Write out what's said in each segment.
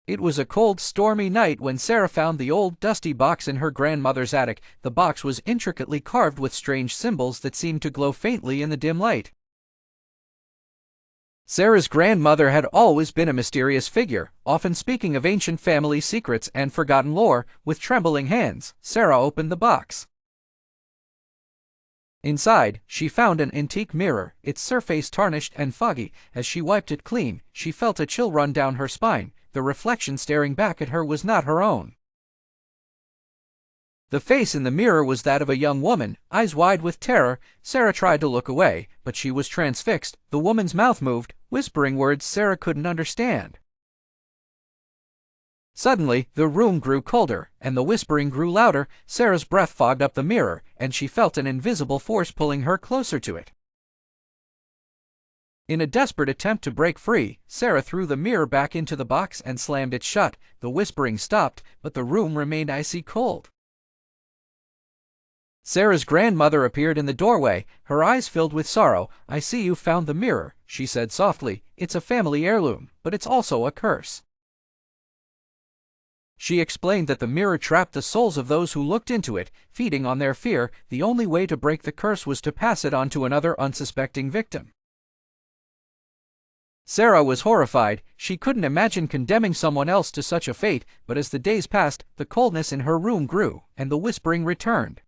It was a cold, stormy night when Sarah found the old, dusty box in her grandmother's attic. The box was intricately carved with strange symbols that seemed to glow faintly in the dim light. Sarah's grandmother had always been a mysterious figure, often speaking of ancient family secrets and forgotten lore. With trembling hands, Sarah opened the box. Inside, she found an antique mirror, its surface tarnished and foggy. As she wiped it clean, she felt a chill run down her spine. The reflection staring back at her was not her own. The face in the mirror was that of a young woman, eyes wide with terror. Sarah tried to look away, but she was transfixed. The woman's mouth moved, whispering words Sarah couldn't understand. Suddenly, the room grew colder, and the whispering grew louder. Sarah's breath fogged up the mirror, and she felt an invisible force pulling her closer to it. In a desperate attempt to break free, Sarah threw the mirror back into the box and slammed it shut. The whispering stopped, but the room remained icy cold. Sarah's grandmother appeared in the doorway, her eyes filled with sorrow. "I see you found the mirror," she said softly. "It's a family heirloom, but it's also a curse." She explained that the mirror trapped the souls of those who looked into it, feeding on their fear. The only way to break the curse was to pass it on to another unsuspecting victim. Sarah was horrified. She couldn't imagine condemning someone else to such a fate, but as the days passed, the coldness in her room grew, and the whispering returned.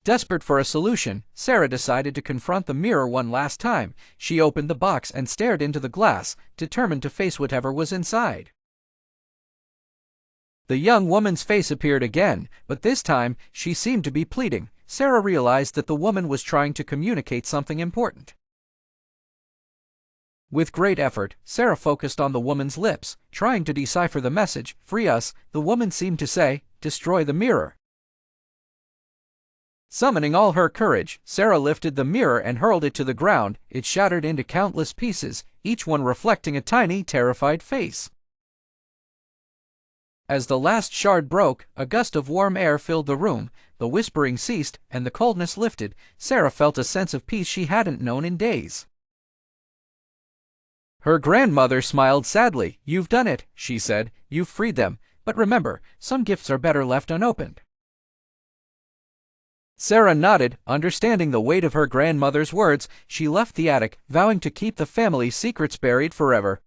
Desperate for a solution, Sarah decided to confront the mirror one last time. She opened the box and stared into the glass, determined to face whatever was inside. The young woman's face appeared again, but this time, she seemed to be pleading. Sarah realized that the woman was trying to communicate something important. With great effort, Sarah focused on the woman's lips, trying to decipher the message. "Free us," the woman seemed to say. "Destroy the mirror." Summoning all her courage, Sarah lifted the mirror and hurled it to the ground. It shattered into countless pieces, each one reflecting a tiny, terrified face. As the last shard broke, a gust of warm air filled the room. The whispering ceased, and the coldness lifted. Sarah felt a sense of peace she hadn't known in days. Her grandmother smiled sadly. "You've done it," she said. "You've freed them. But remember, some gifts are better left unopened." Sarah nodded, understanding the weight of her grandmother's words. She left the attic, vowing to keep the family's secrets buried forever.